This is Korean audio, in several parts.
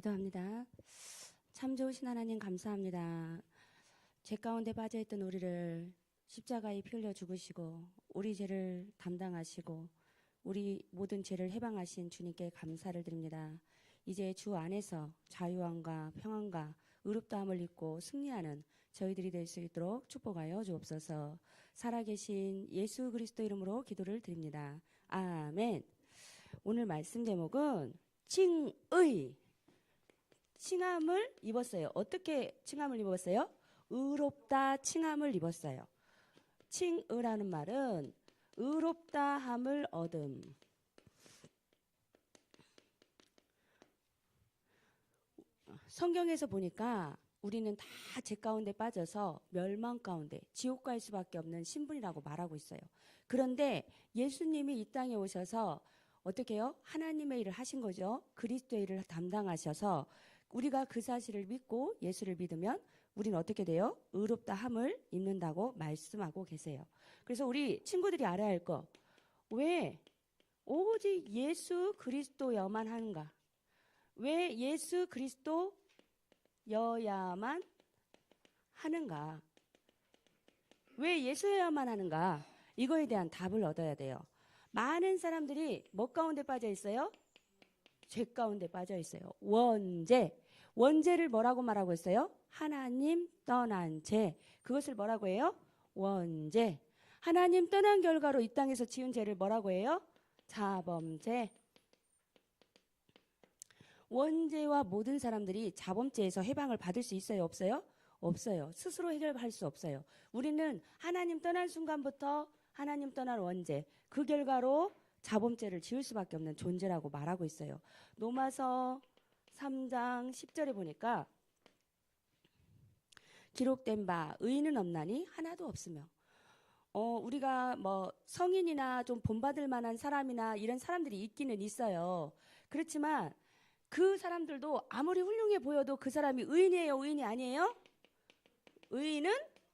기도합니다. 참 좋으신 하나님 감사합니다. 죄 가운데 빠져있던 우리를 십자가에 피 흘려 죽으시고 우리 죄를 담당하시고 우리 모든 죄를 해방하신 주님께 감사를 드립니다. 이제 주 안에서 자유함과 평안과 의롭다함을 입고 승리하는 저희들이 될 수 있도록 축복하여 주옵소서. 살아계신 예수 그리스도 이름으로 기도를 드립니다. 아멘. 오늘 말씀 제목은 칭의. 칭함을 입었어요. 어떻게 칭함을 입었어요? 의롭다 칭함을 입었어요. 칭의라는 말은 의롭다함을 얻음. 성경에서 보니까 우리는 다 죄 가운데 빠져서 멸망 가운데 지옥 갈 수밖에 없는 신분이라고 말하고 있어요. 그런데 예수님이 이 땅에 오셔서 어떻게 해요? 하나님의 일을 하신 거죠. 그리스도의 일을 담당하셔서 우리가 그 사실을 믿고 예수를 믿으면 우리는 어떻게 돼요? 의롭다함을 입는다고 말씀하고 계세요. 그래서 우리 친구들이 알아야 할 거, 왜 오직 예수 그리스도여만 하는가? 왜 예수 그리스도여야만 하는가? 왜 예수여야만 하는가? 이거에 대한 답을 얻어야 돼요. 많은 사람들이 뭐 가운데 빠져 있어요? 죄 가운데 빠져 있어요. 원죄를 뭐라고 말하고 있어요? 하나님 떠난 죄. 그것을 뭐라고 해요? 원죄. 하나님 떠난 결과로 이 땅에서 지은 죄를 뭐라고 해요? 자범죄. 원죄와 모든 사람들이 자범죄에서 해방을 받을 수 있어요? 없어요? 없어요. 스스로 해결할 수 없어요. 우리는 하나님 떠난 순간부터 하나님 떠난 원죄, 그 결과로 자범죄를 지을 수밖에 없는 존재라고 말하고 있어요. 로마서 3장 10절에 보니까 기록된 바 의인은 없나니 하나도 없으며, 우리가 뭐 성인이나 좀 본받을 만한 사람이나 이런 사람들이 있기는 있어요. 그렇지만 그 사람들도 아무리 훌륭해 보여도 그 사람이 의인이에요? 의인이 아니에요? 의인은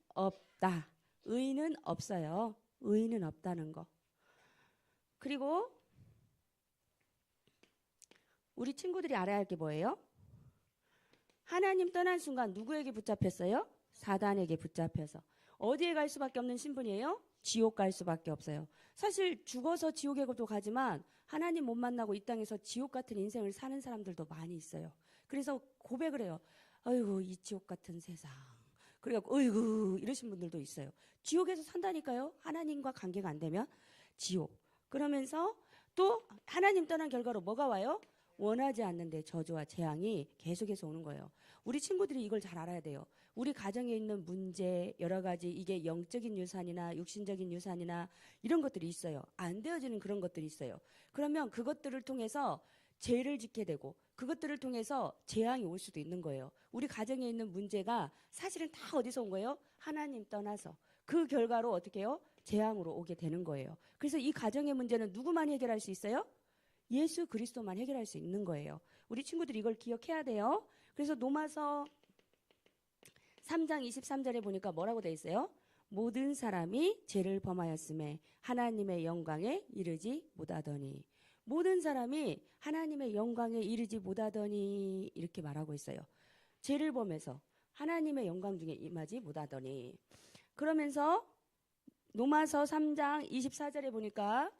없다. 의인은 없어요. 의인은 없다는 거. 그리고 우리 친구들이 알아야 할 게 뭐예요? 하나님 떠난 순간 누구에게 붙잡혔어요? 사단에게 붙잡혀서. 어디에 갈 수밖에 없는 신분이에요? 지옥 갈 수밖에 없어요. 사실 죽어서 지옥에도 가지만 하나님 못 만나고 이 땅에서 지옥 같은 인생을 사는 사람들도 많이 있어요. 그래서 고백을 해요. 아이고 이 지옥 같은 세상. 그래갖고 어이구 이러신 분들도 있어요. 지옥에서 산다니까요. 하나님과 관계가 안 되면 지옥. 그러면서 또 하나님 떠난 결과로 뭐가 와요? 원하지 않는데 저주와 재앙이 계속해서 오는 거예요. 우리 친구들이 이걸 잘 알아야 돼요. 우리 가정에 있는 문제 여러 가지, 이게 영적인 유산이나 육신적인 유산이나 이런 것들이 있어요. 안 되어지는 그런 것들이 있어요. 그러면 그것들을 통해서 죄를 짓게 되고 그것들을 통해서 재앙이 올 수도 있는 거예요. 우리 가정에 있는 문제가 사실은 다 어디서 온 거예요? 하나님 떠나서. 그 결과로 어떻게 해요? 재앙으로 오게 되는 거예요. 그래서 이 가정의 문제는 누구만 해결할 수 있어요? 예수 그리스도만 해결할 수 있는 거예요. 우리 친구들이 이걸 기억해야 돼요. 그래서 로마서 3장 23절에 보니까 뭐라고 돼 있어요? 모든 사람이 죄를 범하였음에 하나님의 영광에 이르지 못하더니. 모든 사람이 하나님의 영광에 이르지 못하더니 이렇게 말하고 있어요. 죄를 범해서 하나님의 영광 중에 임하지 못하더니. 그러면서 로마서 3장 24절에 보니까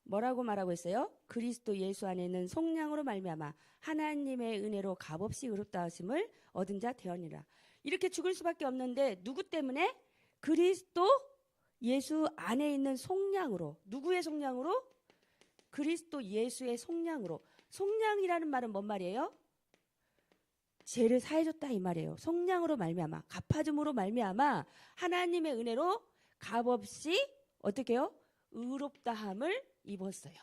뭐라고 말하고 있어요? 그리스도 예수 안에 있는 속량으로 말미암아 하나님의 은혜로 값없이 의롭다 하심을 얻은 자 되었니라. 이렇게 죽을 수밖에 없는데 누구 때문에? 그리스도 예수 안에 있는 속량으로. 누구의 속량으로? 그리스도 예수의 속량으로. 속량이라는 말은 뭔 말이에요? 죄를 사해줬다 이 말이에요. 속량으로 말미암아, 갚아줌으로 말미암아 하나님의 은혜로 값없이 어떻게 해요? 의롭다함을 입었어요.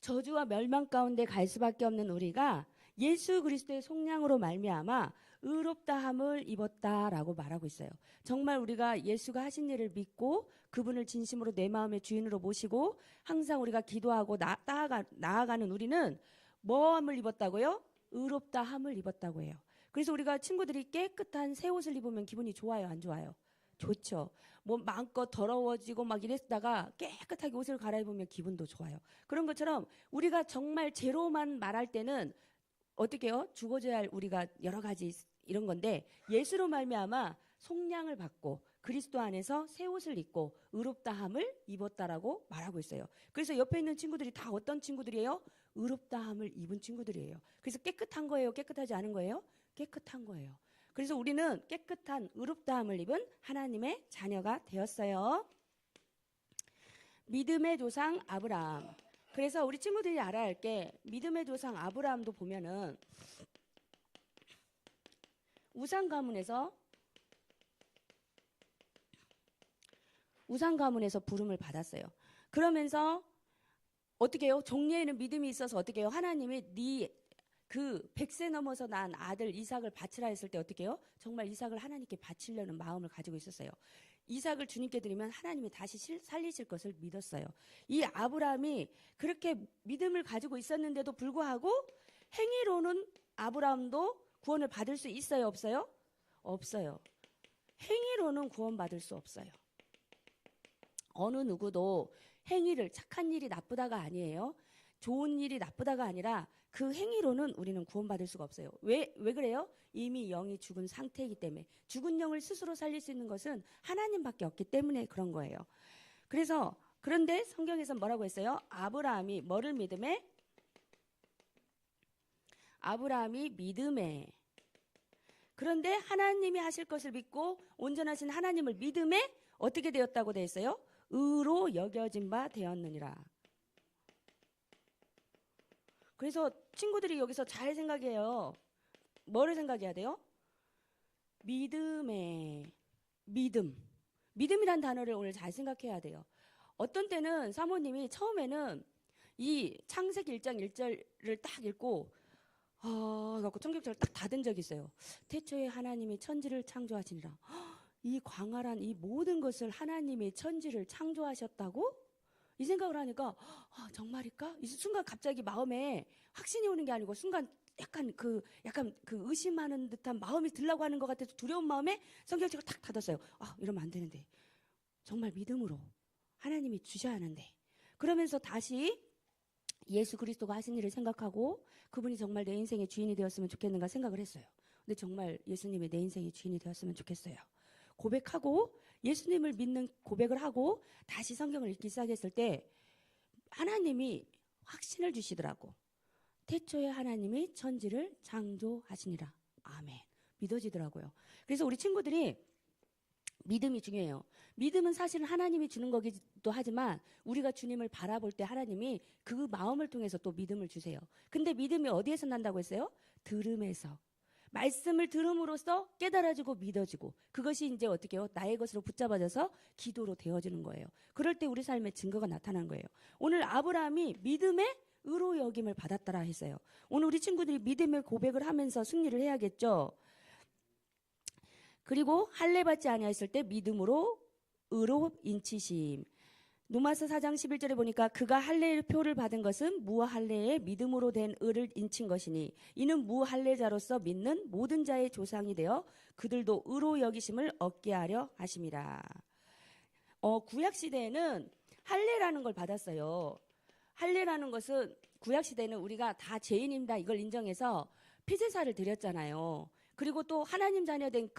저주와 멸망 가운데 갈 수밖에 없는 우리가 예수 그리스도의 속량으로 말미암아 의롭다함을 입었다라고 말하고 있어요. 정말 우리가 예수가 하신 일을 믿고 그분을 진심으로 내 마음의 주인으로 모시고 항상 우리가 기도하고 나아가는 우리는 뭐함을 입었다고요? 의롭다함을 입었다고 해요. 그래서 우리가 친구들이 깨끗한 새 옷을 입으면 기분이 좋아요, 안 좋아요? 좋죠. 뭐 마음껏 더러워지고 막 이랬다가 깨끗하게 옷을 갈아입으면 기분도 좋아요. 그런 것처럼 우리가 정말 제로만 말할 때는 어떻게 해요? 죽어져야 할 우리가 여러 가지 이런 건데 예수로 말미암아 속량을 받고 그리스도 안에서 새 옷을 입고 의롭다함을 입었다라고 말하고 있어요. 그래서 옆에 있는 친구들이 다 어떤 친구들이에요? 의롭다함을 입은 친구들이에요. 그래서 깨끗한 거예요? 깨끗하지 않은 거예요? 깨끗한 거예요. 그래서 우리는 깨끗한 의롭다함을 입은 하나님의 자녀가 되었어요. 믿음의 조상 아브라함. 그래서 우리 친구들이 알아야 할 게 믿음의 조상 아브라함도 보면은 우상 가문에서 부름을 받았어요. 그러면서 어떻게 해요? 종려에는 믿음이 있어서 어떻게 해요? 하나님이 그 100세 넘어서 난 아들 이삭을 바치라 했을 때 어떻게 해요? 정말 이삭을 하나님께 바치려는 마음을 가지고 있었어요. 이삭을 주님께 드리면 하나님이 다시 살리실 것을 믿었어요. 이 아브라함이 그렇게 믿음을 가지고 있었는데도 불구하고 행위로는 아브라함도 구원을 받을 수 있어요? 없어요? 없어요. 행위로는 구원받을 수 없어요. 어느 누구도 행위를 착한 일이 나쁘다가 아니에요. 좋은 일이 나쁘다가 아니라 그 행위로는 우리는 구원받을 수가 없어요. 왜 그래요? 이미 영이 죽은 상태이기 때문에 죽은 영을 스스로 살릴 수 있는 것은 하나님밖에 없기 때문에 그런 거예요. 그런데 성경에서 뭐라고 했어요? 아브라함이 뭐를 믿음에? 아브라함이 믿음에. 그런데 하나님이 하실 것을 믿고 온전하신 하나님을 믿음에 어떻게 되었다고 되어 있어요? 의로 여겨진 바 되었느니라. 그래서 친구들이 여기서 잘 생각해요. 뭐를 생각해야 돼요? 믿음이란 단어를 오늘 잘 생각해야 돼요. 어떤 때는 사모님이 처음에는 이 창세기 1장 1절을 딱 읽고 갖고 청격절을 딱 닫은 적이 있어요. 태초에 하나님이 천지를 창조하시니라. 이 광활한 이 모든 것을 하나님이 천지를 창조하셨다고? 이 생각을 하니까 정말일까? 이 순간 갑자기 마음에 확신이 오는 게 아니고 순간 약간 그 의심하는 듯한 마음이 들라고 하는 것 같아서 두려운 마음에 성경책을 탁 닫았어요. 이러면 안 되는데. 정말 믿음으로 하나님이 주셔야 하는데. 그러면서 다시 예수 그리스도가 하신 일을 생각하고 그분이 정말 내 인생의 주인이 되었으면 좋겠는가 생각을 했어요. 근데 정말 예수님이 내 인생의 주인이 되었으면 좋겠어요. 고백하고 예수님을 믿는 고백을 하고 다시 성경을 읽기 시작했을 때 하나님이 확신을 주시더라고. 태초에 하나님이 천지를 창조하시니라. 아멘. 믿어지더라고요. 그래서 우리 친구들이 믿음이 중요해요. 믿음은 사실은 하나님이 주는 거기도 하지만 우리가 주님을 바라볼 때 하나님이 그 마음을 통해서 또 믿음을 주세요. 근데 믿음이 어디에서 난다고 했어요? 들음에서. 말씀을 들음으로써 깨달아지고 믿어지고 그것이 이제 어떻게 해요? 나의 것으로 붙잡아져서 기도로 되어지는 거예요. 그럴 때 우리 삶의 증거가 나타난 거예요. 오늘 아브라함이 믿음의 의로 여김을 받았더라 했어요. 오늘 우리 친구들이 믿음의 고백을 하면서 승리를 해야겠죠. 그리고 할례 받지 아니하였을 때 믿음으로 의로 인치심. 로마서 4장 11절에 보니까 그가 할례의 표를 받은 것은 무할례의 믿음으로 된 의를 인친 것이니 이는 무할례자로서 믿는 모든 자의 조상이 되어 그들도 의로 여기심을 얻게 하려 하심이라. 구약시대에는 할례라는 걸 받았어요. 할례라는 것은 구약시대에는 우리가 다 죄인입니다 이걸 인정해서 피제사를 드렸잖아요. 그리고 또 하나님 자녀된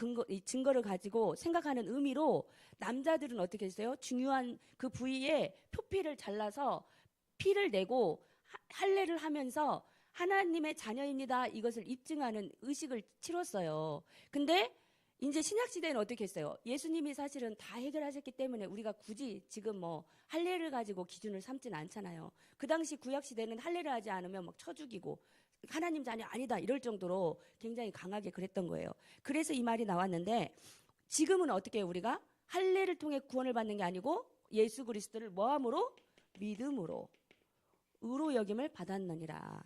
증거를 가지고 생각하는 의미로 남자들은 어떻게 했어요? 중요한 그 부위에 표피를 잘라서 피를 내고 할례를 하면서 하나님의 자녀입니다. 이것을 입증하는 의식을 치렀어요. 근데 이제 신약시대는 어떻게 했어요? 예수님이 사실은 다 해결하셨기 때문에 우리가 굳이 지금 뭐 할례를 가지고 기준을 삼지는 않잖아요. 그 당시 구약시대는 할례를 하지 않으면 막 쳐 죽이고 하나님 자녀 아니다 이럴 정도로 굉장히 강하게 그랬던 거예요. 그래서 이 말이 나왔는데 지금은 어떻게 해요? 우리가 할례를 통해 구원을 받는 게 아니고 예수 그리스도를 뭐함으로? 믿음으로 의로 여김을 받았느니라.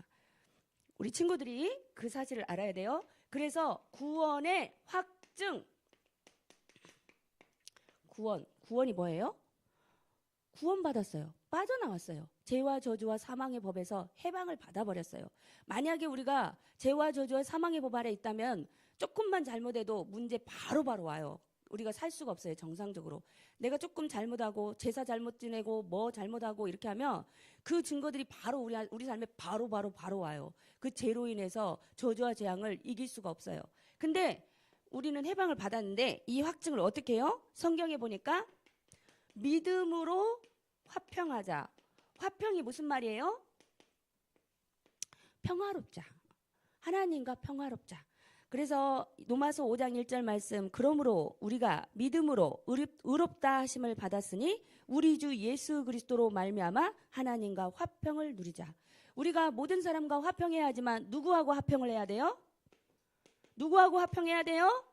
우리 친구들이 그 사실을 알아야 돼요. 그래서 구원의 확증. 구원이 뭐예요? 구원받았어요. 빠져나왔어요. 죄와 저주와 사망의 법에서 해방을 받아버렸어요. 만약에 우리가 죄와 저주와 사망의 법 아래 있다면 조금만 잘못해도 문제 바로바로 와요. 우리가 살 수가 없어요. 정상적으로. 내가 조금 잘못하고 제사 잘못 지내고 뭐 잘못하고 이렇게 하면 그 증거들이 바로 우리 삶에 바로 와요. 그 죄로 인해서 저주와 재앙을 이길 수가 없어요. 근데 우리는 해방을 받았는데 이 확증을 어떻게 해요? 성경에 보니까 믿음으로 화평하자. 화평이 무슨 말이에요? 평화롭자. 하나님과 평화롭자. 그래서 로마서 5장 1절 말씀, 그러므로 우리가 믿음으로 의롭다 하심을 받았으니 우리 주 예수 그리스도로 말미암아 하나님과 화평을 누리자. 우리가 모든 사람과 화평해야 하지만 누구하고 화평을 해야 돼요? 누구하고 화평해야 돼요?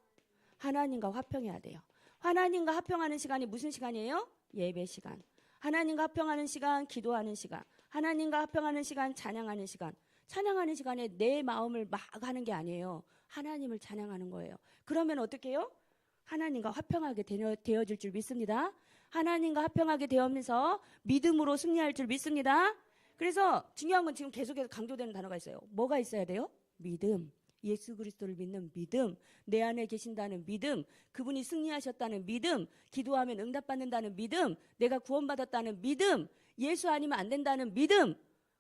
하나님과 화평해야 돼요. 하나님과 화평하는 시간이 무슨 시간이에요? 예배 시간. 하나님과 화평하는 시간, 기도하는 시간. 하나님과 화평하는 시간, 찬양하는 시간. 찬양하는 시간에 내 마음을 막 하는 게 아니에요. 하나님을 찬양하는 거예요. 그러면 어떻게 해요? 하나님과 화평하게 되어질 줄 믿습니다. 하나님과 화평하게 되면서 믿음으로 승리할 줄 믿습니다. 그래서 중요한 건 지금 계속해서 강조되는 단어가 있어요. 뭐가 있어야 돼요? 믿음. 예수 그리스도를 믿는 믿음, 내 안에 계신다는 믿음, 그분이 승리하셨다는 믿음, 기도하면 응답받는다는 믿음, 내가 구원받았다는 믿음, 예수 아니면 안 된다는 믿음.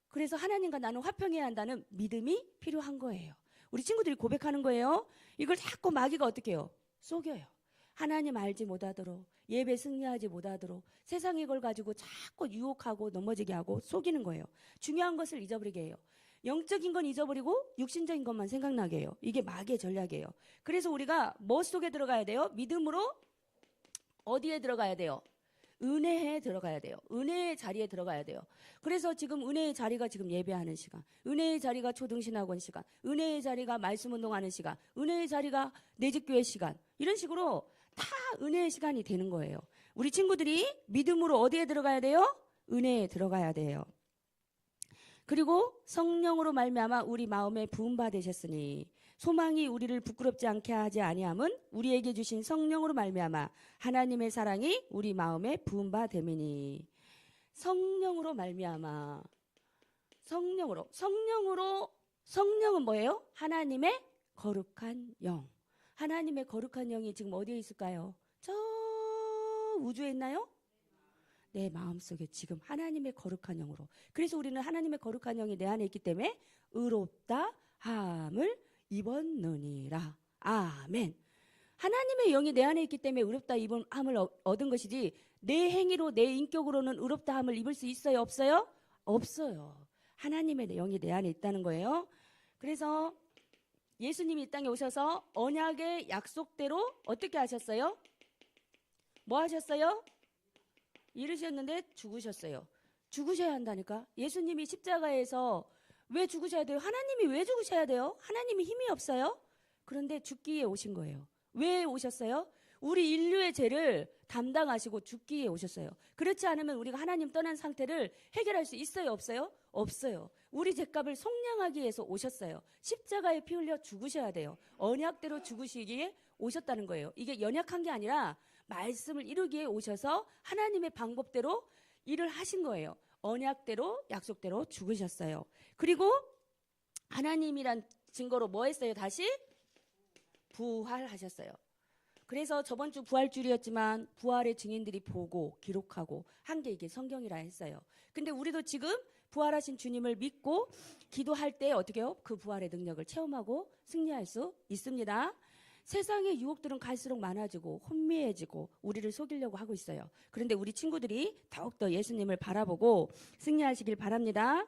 그래서 하나님과 나는 화평해야 한다는 믿음이 필요한 거예요. 우리 친구들이 고백하는 거예요. 이걸 자꾸 마귀가 어떻게 해요? 속여요. 하나님 알지 못하도록, 예배 승리하지 못하도록 세상 이걸 가지고 자꾸 유혹하고 넘어지게 하고 속이는 거예요. 중요한 것을 잊어버리게 해요. 영적인 건 잊어버리고 육신적인 것만 생각나게 해요. 이게 마귀의 전략이에요. 그래서 우리가 뭐 속에 들어가야 돼요? 믿음으로 어디에 들어가야 돼요? 은혜에 들어가야 돼요. 은혜의 자리에 들어가야 돼요. 그래서 지금 은혜의 자리가 지금 예배하는 시간, 은혜의 자리가 초등신학원 시간, 은혜의 자리가 말씀운동하는 시간, 은혜의 자리가 내집교회 시간, 이런 식으로 다 은혜의 시간이 되는 거예요. 우리 친구들이 믿음으로 어디에 들어가야 돼요? 은혜에 들어가야 돼요. 그리고 성령으로 말미암아 우리 마음에 부음 받으셨으니 소망이 우리를 부끄럽지 않게 하지 아니함은 우리에게 주신 성령으로 말미암아 하나님의 사랑이 우리 마음에 부음 받음이니. 성령으로 말미암아. 성령은 뭐예요? 하나님의 거룩한 영. 하나님의 거룩한 영이 지금 어디에 있을까요? 저 우주에 있나요? 내 마음속에 지금 하나님의 거룩한 영으로. 그래서 우리는 하나님의 거룩한 영이 내 안에 있기 때문에 의롭다 함을 입었느니라. 아멘. 하나님의 영이 내 안에 있기 때문에 의롭다 함을 얻은 것이지 내 행위로 내 인격으로는 의롭다 함을 입을 수 있어요? 없어요? 없어요. 하나님의 영이 내 안에 있다는 거예요. 그래서 예수님이 이 땅에 오셔서 언약의 약속대로 어떻게 하셨어요? 뭐 하셨어요? 이르셨는데 죽으셨어요. 죽으셔야 한다니까. 예수님이 십자가에서 왜 죽으셔야 돼요? 하나님이 왜 죽으셔야 돼요? 하나님이 힘이 없어요? 그런데 죽기에 오신 거예요. 왜 오셨어요? 우리 인류의 죄를 담당하시고 죽기에 오셨어요. 그렇지 않으면 우리가 하나님 떠난 상태를 해결할 수 있어요? 없어요? 없어요. 우리 죄값을 속량하기 위해서 오셨어요. 십자가에 피 흘려 죽으셔야 돼요. 언약대로 죽으시기에 오셨다는 거예요. 이게 연약한 게 아니라 말씀을 이루기에 오셔서 하나님의 방법대로 일을 하신 거예요. 언약대로 약속대로 죽으셨어요. 그리고 하나님이란 증거로 뭐 했어요? 다시 부활하셨어요. 그래서 저번 주 부활주일이었지만 부활의 증인들이 보고 기록하고 한 게 이게 성경이라 했어요. 근데 우리도 지금 부활하신 주님을 믿고 기도할 때 어떻게 해요? 그 부활의 능력을 체험하고 승리할 수 있습니다. 세상의 유혹들은 갈수록 많아지고 혼미해지고 우리를 속이려고 하고 있어요. 그런데 우리 친구들이 더욱더 예수님을 바라보고 승리하시길 바랍니다.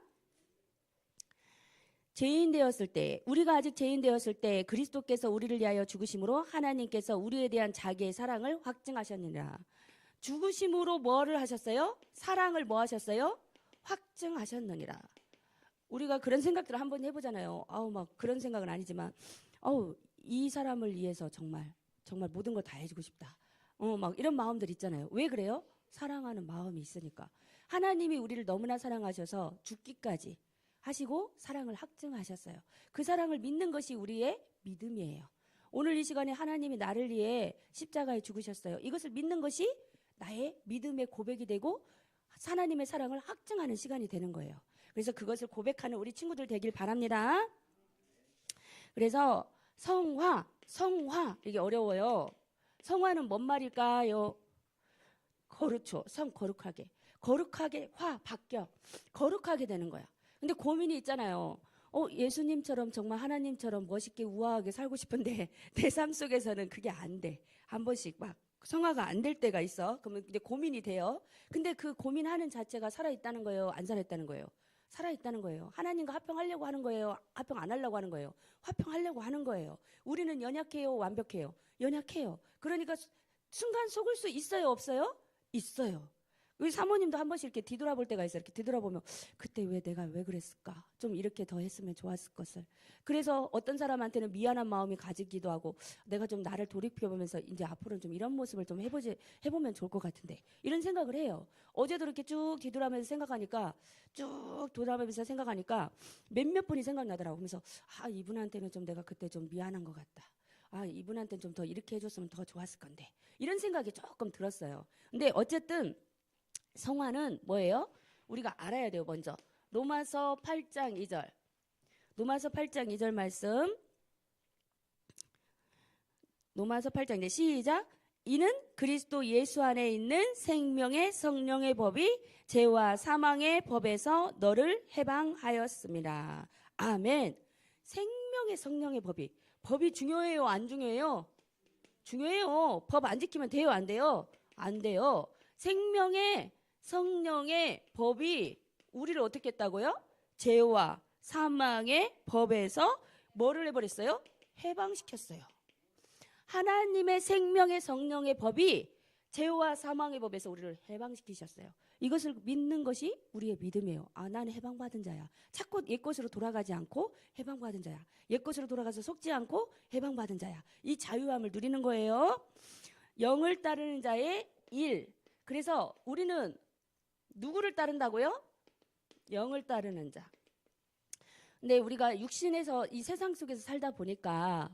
죄인 되었을 때, 우리가 아직 죄인 되었을 때 그리스도께서 우리를 위하여 죽으심으로 하나님께서 우리에 대한 자기의 사랑을 확증하셨느니라. 죽으심으로 뭐를 하셨어요? 사랑을 뭐 하셨어요? 확증하셨느니라. 우리가 그런 생각들을 한번 해보잖아요. 막 그런 생각은 아니지만 이 사람을 위해서 정말 모든 걸 다 해주고 싶다. 막 이런 마음들 있잖아요. 왜 그래요? 사랑하는 마음이 있으니까. 하나님이 우리를 너무나 사랑하셔서 죽기까지 하시고 사랑을 확증하셨어요. 그 사랑을 믿는 것이 우리의 믿음이에요. 오늘 이 시간에 하나님이 나를 위해 십자가에 죽으셨어요. 이것을 믿는 것이 나의 믿음의 고백이 되고 하나님의 사랑을 확증하는 시간이 되는 거예요. 그래서 그것을 고백하는 우리 친구들 되길 바랍니다. 그래서 성화 이게 어려워요. 성화는 뭔 말일까요? 그렇죠. 성 거룩하게. 거룩하게 바뀌어. 거룩하게 되는 거야. 근데 고민이 있잖아요. 예수님처럼 정말 하나님처럼 멋있게 우아하게 살고 싶은데 내 삶 속에서는 그게 안 돼. 한 번씩 막 성화가 안 될 때가 있어. 그러면 이제 고민이 돼요. 근데 그 고민하는 자체가 살아있다는 거예요? 안 살아있다는 거예요? 살아있다는 거예요. 하나님과 화평하려고 하는 거예요? 화평 안 하려고 하는 거예요? 화평하려고 하는 거예요. 우리는 연약해요? 완벽해요? 연약해요. 그러니까 순간 속을 수 있어요? 없어요? 있어요. 우리 사모님도 한 번씩 이렇게 뒤돌아볼 때가 있어요. 이렇게 뒤돌아보면 그때 내가 왜 그랬을까? 좀 이렇게 더 했으면 좋았을 것을. 그래서 어떤 사람한테는 미안한 마음이 가지기도 하고 내가 좀 나를 돌이켜보면서 이제 앞으로는 좀 이런 모습을 좀 해보면 좋을 것 같은데 이런 생각을 해요. 어제도 이렇게 쭉 뒤돌아보면서 생각하니까 몇몇 분이 생각나더라고. 그래서 이분한테는 좀 내가 그때 좀 미안한 것 같다. 이분한테는 좀 더 이렇게 해줬으면 더 좋았을 건데 이런 생각이 조금 들었어요. 근데 어쨌든 성화는 뭐예요? 우리가 알아야 돼요. 먼저 로마서 8장 2절 로마서 8장 2절 말씀 로마서 8장 이제 시작. 이는 그리스도 예수 안에 있는 생명의 성령의 법이 죄와 사망의 법에서 너를 해방하였습니다. 아멘. 생명의 성령의 법이 중요해요? 안 중요해요? 중요해요. 법 안 지키면 돼요? 안 돼요? 안 돼요. 생명의 성령의 법이 우리를 어떻게 했다고요? 죄와 사망의 법에서 뭐를 해버렸어요? 해방시켰어요. 하나님의 생명의 성령의 법이 죄와 사망의 법에서 우리를 해방시키셨어요. 이것을 믿는 것이 우리의 믿음이에요. 나는 해방받은 자야. 자꾸 옛것으로 돌아가지 않고 해방받은 자야. 옛것으로 돌아가서 속지 않고 해방받은 자야. 이 자유함을 누리는 거예요. 영을 따르는 자의 일. 그래서 우리는 누구를 따른다고요? 영을 따르는 자. 근데 우리가 육신에서 이 세상 속에서 살다 보니까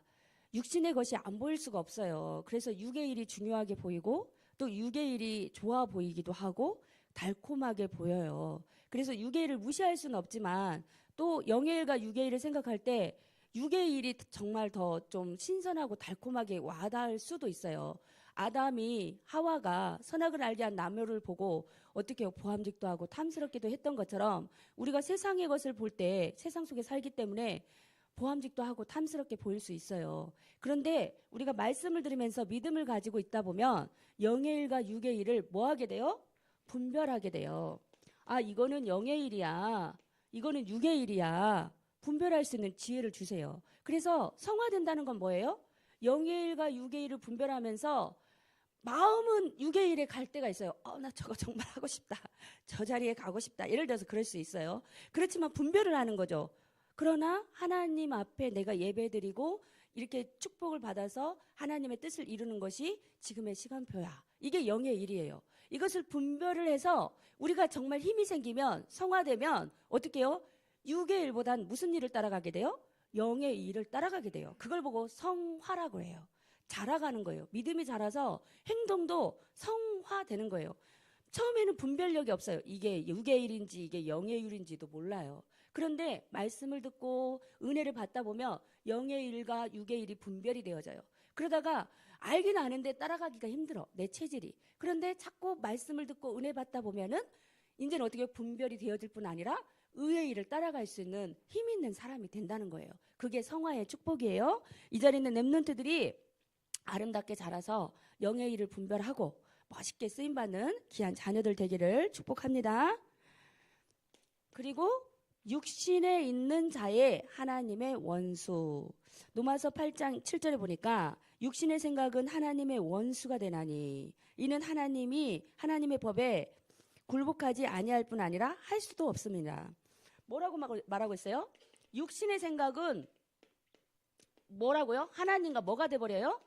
육신의 것이 안 보일 수가 없어요. 그래서 육의 일이 중요하게 보이고 또 육의 일이 좋아 보이기도 하고 달콤하게 보여요. 그래서 육의 일을 무시할 수는 없지만 또 영의 일과 육의 일을 생각할 때 육의 일이 정말 더 좀 신선하고 달콤하게 와닿을 수도 있어요. 아담이 하와가 선악을 알게 한 나무를 보고 어떻게 보암직도 하고 탐스럽기도 했던 것처럼 우리가 세상의 것을 볼 때 세상 속에 살기 때문에 보암직도 하고 탐스럽게 보일 수 있어요. 그런데 우리가 말씀을 들으면서 믿음을 가지고 있다 보면 영의 일과 육의 일을 뭐 하게 돼요? 분별하게 돼요. 이거는 영의 일이야. 이거는 육의 일이야. 분별할 수 있는 지혜를 주세요. 그래서 성화된다는 건 뭐예요? 영의 일과 육의 일을 분별하면서 마음은 육의 일에 갈 때가 있어요. 나 저거 정말 하고 싶다. 저 자리에 가고 싶다. 예를 들어서 그럴 수 있어요. 그렇지만 분별을 하는 거죠. 그러나 하나님 앞에 내가 예배드리고 이렇게 축복을 받아서 하나님의 뜻을 이루는 것이 지금의 시간표야. 이게 영의 일이에요. 이것을 분별을 해서 우리가 정말 힘이 생기면 성화되면 어떻게 해요? 육의 일보단 무슨 일을 따라가게 돼요? 영의 일을 따라가게 돼요. 그걸 보고 성화라고 해요. 자라가는 거예요. 믿음이 자라서 행동도 성화되는 거예요. 처음에는 분별력이 없어요. 이게 육의 일인지 이게 영의 일인지도 몰라요. 그런데 말씀을 듣고 은혜를 받다 보면 영의 일과 육의 일이 분별이 되어져요. 그러다가 알긴 아는데 따라가기가 힘들어. 내 체질이. 그런데 자꾸 말씀을 듣고 은혜 받다 보면은 이제는 어떻게 분별이 되어질 뿐 아니라 의의 일을 따라갈 수 있는 힘 있는 사람이 된다는 거예요. 그게 성화의 축복이에요. 이 자리에 있는 렘넌트들이 아름답게 자라서 영의 일을 분별하고 멋있게 쓰임받는 귀한 자녀들 되기를 축복합니다. 그리고 육신에 있는 자의 하나님의 원수. 로마서 8장 7절에 보니까 육신의 생각은 하나님의 원수가 되나니 이는 하나님이 하나님의 법에 굴복하지 아니할 뿐 아니라 할 수도 없습니다. 뭐라고 말하고 있어요? 육신의 생각은 뭐라고요? 하나님과 뭐가 돼버려요?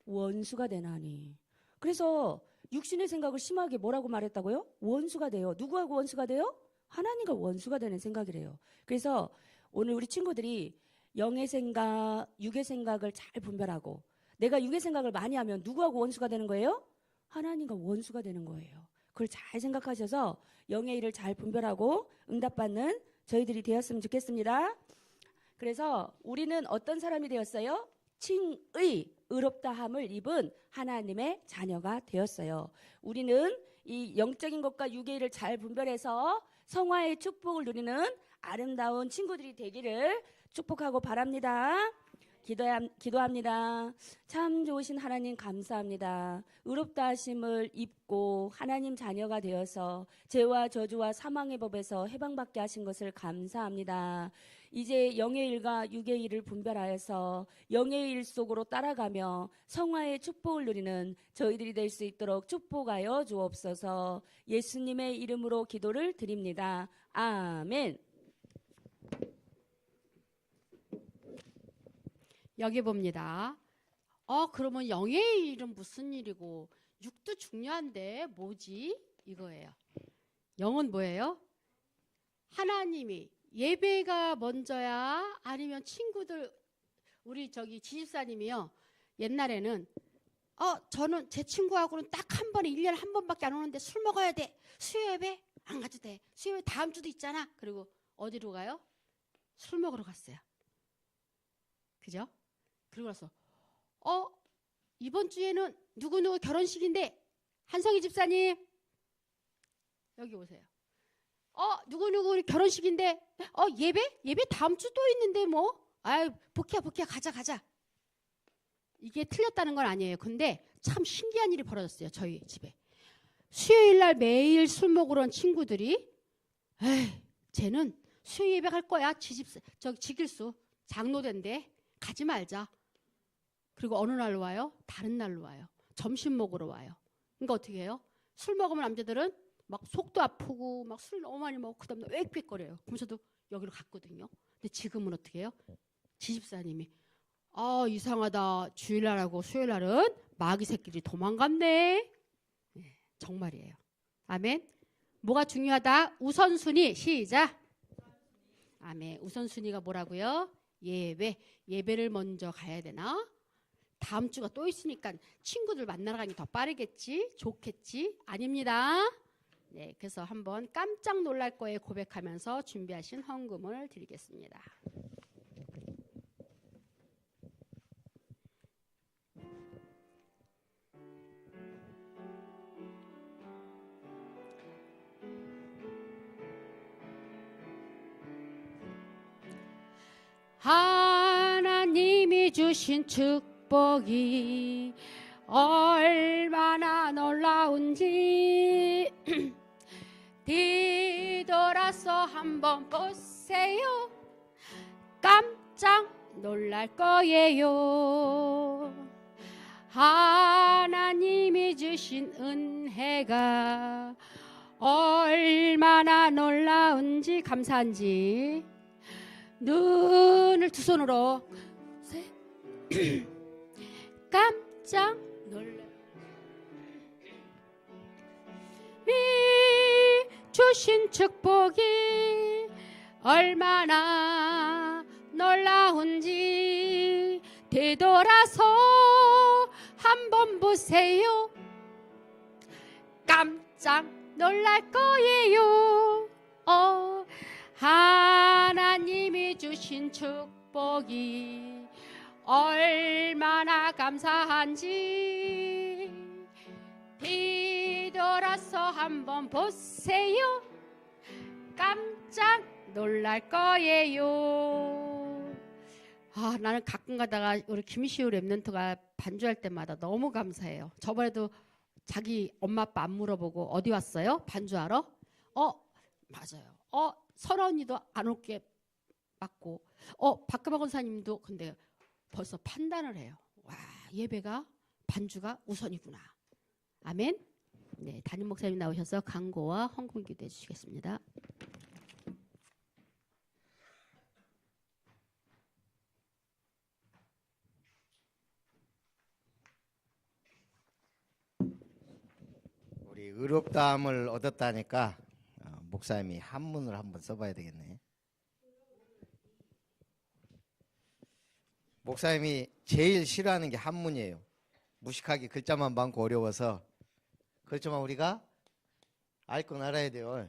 원수가 되나니. 그래서 육신의 생각을 심하게 뭐라고 말했다고요? 원수가 돼요. 누구하고 원수가 돼요? 하나님과 원수가 되는 생각이래요. 그래서 오늘 우리 친구들이 영의 생각, 육의 생각을 잘 분별하고 내가 육의 생각을 많이 하면 누구하고 원수가 되는 거예요? 하나님과 원수가 되는 거예요. 그걸 잘 생각하셔서 영의 일을 잘 분별하고 응답받는 저희들이 되었으면 좋겠습니다. 그래서 우리는 어떤 사람이 되었어요? 칭의, 의롭다함을 입은 하나님의 자녀가 되었어요. 우리는 이 영적인 것과 육의를 잘 분별해서 성화의 축복을 누리는 아름다운 친구들이 되기를 축복하고 바랍니다. 기도합니다. 참 좋으신 하나님 감사합니다. 의롭다 하심을 입고 하나님 자녀가 되어서 죄와 저주와 사망의 법에서 해방받게 하신 것을 감사합니다. 이제 영의 일과 육의 일을 분별하여서 영의 일 속으로 따라가며 성화의 축복을 누리는 저희들이 될 수 있도록 축복하여 주옵소서. 예수님의 이름으로 기도를 드립니다. 아멘. 여기 봅니다. 그러면 영의 일은 무슨 일이고 육도 중요한데 뭐지? 이거예요. 영은 뭐예요? 하나님이 예배가 먼저야? 아니면 친구들, 우리 저기 지집사님이요. 옛날에는 저는 제 친구하고는 딱 한 번에 1년에 한 번밖에 안 오는데 술 먹어야 돼. 수요 예배 안 가도 돼. 수요 예배 다음 주도 있잖아. 그리고 어디로 가요? 술 먹으러 갔어요. 그죠? 그리고 나서 이번 주에는 누구누구 결혼식인데 한성희 집사님 여기 오세요. 누구누구 결혼식인데 예배 다음 주 또 있는데 뭐 복희야 가자. 이게 틀렸다는 건 아니에요. 근데 참 신기한 일이 벌어졌어요. 저희 집에 수요일 날 매일 술 먹으러 온 친구들이 쟤는 수요 예배 갈 거야. 지길수 장로된데 가지 말자. 그리고 어느 날로 와요? 다른 날로 와요. 점심 먹으러 와요. 그러니까 어떻게 해요? 술 먹으면 남자들은 막 속도 아프고 막 술 너무 많이 먹고 그다음에 웩웩거려요. 그럼 저도 여기로 갔거든요. 근데 지금은 어떻게 해요? 지집사님이 이상하다. 주일날하고 수요일날은 마귀 새끼들이 도망갔네. 정말이에요. 아멘. 뭐가 중요하다? 우선순위. 시작. 아멘. 우선순위가 뭐라고요? 예배를 먼저 가야 되나? 다음 주가 또 있으니까 친구들 만나러 가는 게 더 빠르겠지? 좋겠지? 아닙니다. 네, 그래서 한번 깜짝 놀랄 거에 고백하면서 준비하신 헌금을 드리겠습니다. 하나님이 주신 축복이 얼마나 놀라운지 뒤돌아서 한번 보세요. 깜짝 놀랄 거예요. 하나님이 주신 은혜가 얼마나 놀라운지 감사한지 눈을 두 손으로 깜짝 놀라 주신 축복이 얼마나 놀라운지 되돌아서 한번 보세요. 깜짝 놀랄 거예요. 하나님이 주신 축복이 얼마나 감사한지 뒤돌아서 한번 보세요. 깜짝 놀랄 거예요. 나는 가끔 가다가 우리 김시우 랩런트가 반주할 때마다 너무 감사해요. 저번에도 자기 엄마 아빠 안 물어보고 어디 왔어요? 반주하러? 맞아요. 설아 언니도 안 올게 맞고 박금화 권사님도 근데 벌써 판단을 해요. 와, 예배가 반주가 우선이구나. 아멘. 네, 담임 목사님 나오셔서 강고와 헌금 기도해 주시겠습니다. 우리 의롭다함을 얻었다니까 목사님이 한문을 한번 써봐야 되겠네. 목사님이 제일 싫어하는 게 한문이에요. 무식하게 글자만 많고 어려워서. 그렇지만 우리가 알 건 알아야 돼요.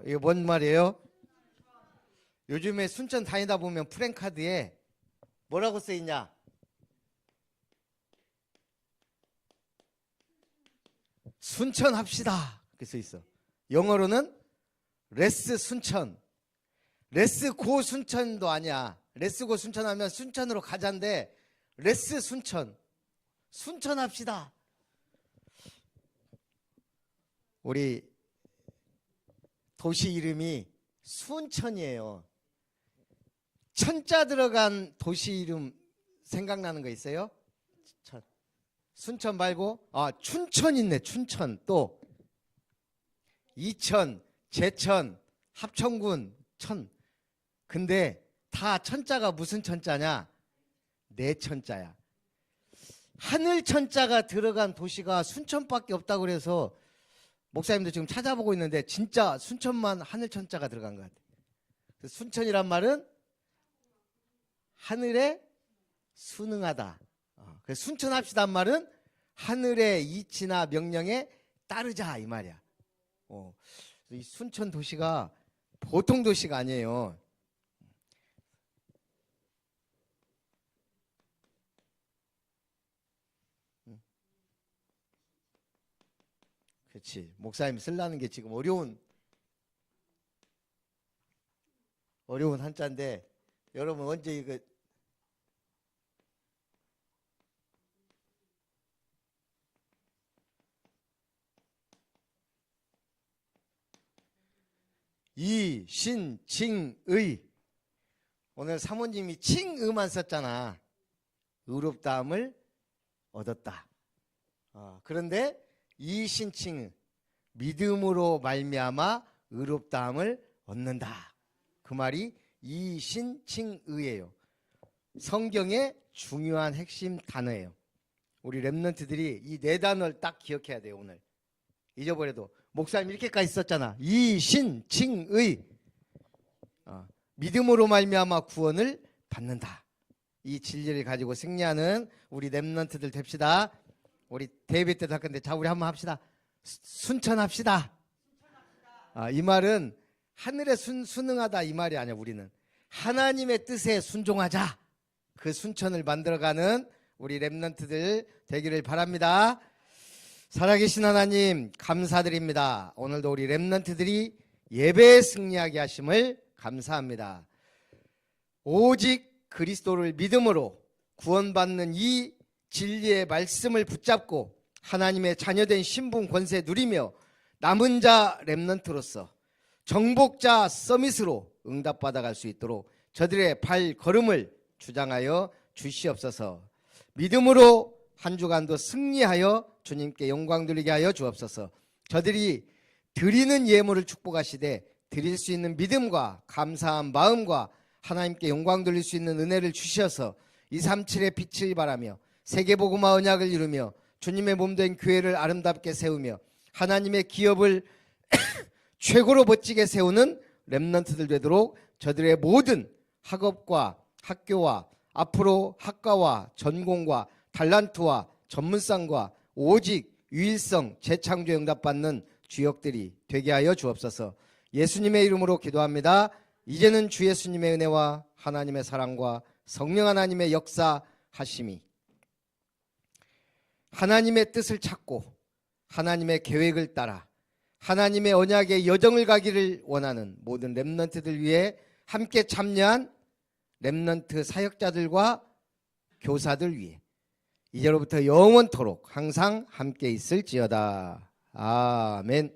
이거 뭔 말이에요? 요즘에 순천 다니다 보면 프랜카드에 뭐라고 써 있냐? 순천 합시다. 이렇게 써 있어. 영어로는 레스 순천. 레스 고 순천도 아니야. 레스 고 순천 하면 순천으로 가자인데 레스 순천. 순천 합시다. 우리 도시 이름이 순천이에요. 천자 들어간 도시 이름 생각나는 거 있어요? 순천 말고 춘천 있네. 춘천. 또 이천, 제천, 합천군, 천. 근데 다 천자가 무슨 천자냐? 네 천자야. 하늘 천자가 들어간 도시가 순천밖에 없다고 그래서 목사님도 지금 찾아보고 있는데 진짜 순천만 하늘 천자가 들어간 것 같아요. 순천이란 말은 하늘에 순응하다. 그래서 순천합시다 말은 하늘의 이치나 명령에 따르자 이 말이야. 이 순천 도시가 보통 도시가 아니에요. 그렇지. 목사님 쓰려는 게 지금 어려운 한자인데 여러분 언제 이거 이신칭의 오늘 사모님이 칭의만 썼잖아. 의롭다함을 얻었다. 그런데 이신칭 믿음으로 말미암아 의롭다함을 얻는다. 그 말이 이신칭의예요. 성경의 중요한 핵심 단어예요. 우리 랩런트들이 이 네 단어를 딱 기억해야 돼요. 오늘 잊어버려도 목사님 이렇게까지 썼잖아. 이신칭의 믿음으로 말미암아 구원을 받는다. 이 진리를 가지고 승리하는 우리 랩런트들 됩시다. 우리 데뷔 때도 할 건데 자 우리 한번 합시다. 순천합시다. 이 말은 하늘에 순응하다 이 말이 아니야. 우리는 하나님의 뜻에 순종하자. 그 순천을 만들어가는 우리 랩런트들 되기를 바랍니다. 살아계신 하나님 감사드립니다. 오늘도 우리 랩런트들이 예배에 승리하게 하심을 감사합니다. 오직 그리스도를 믿음으로 구원받는 이 진리의 말씀을 붙잡고 하나님의 자녀된 신분 권세 누리며 남은 자 랩런트로서 정복자 서밋으로 응답받아갈 수 있도록 저들의 발걸음을 주장하여 주시옵소서. 믿음으로 한 주간도 승리하여 주님께 영광 돌리게 하여 주옵소서. 저들이 드리는 예물을 축복하시되 드릴 수 있는 믿음과 감사한 마음과 하나님께 영광 돌릴 수 있는 은혜를 주셔서 237의 빛을 바라며 세계복음화 언약을 이루며 주님의 몸된 교회를 아름답게 세우며 하나님의 기업을 최고로 멋지게 세우는 랩런트들 되도록 저들의 모든 학업과 학교와 앞으로 학과와 전공과 달란트와 전문성과 오직 유일성 재창조 응답받는 주역들이 되게 하여 주옵소서. 예수님의 이름으로 기도합니다. 이제는 주 예수님의 은혜와 하나님의 사랑과 성령 하나님의 역사하심이 하나님의 뜻을 찾고 하나님의 계획을 따라 하나님의 언약의 여정을 가기를 원하는 모든 랩런트들 위해 함께 참여한 랩런트 사역자들과 교사들 위해 이제로부터 영원토록 항상 함께 있을지어다. 아멘.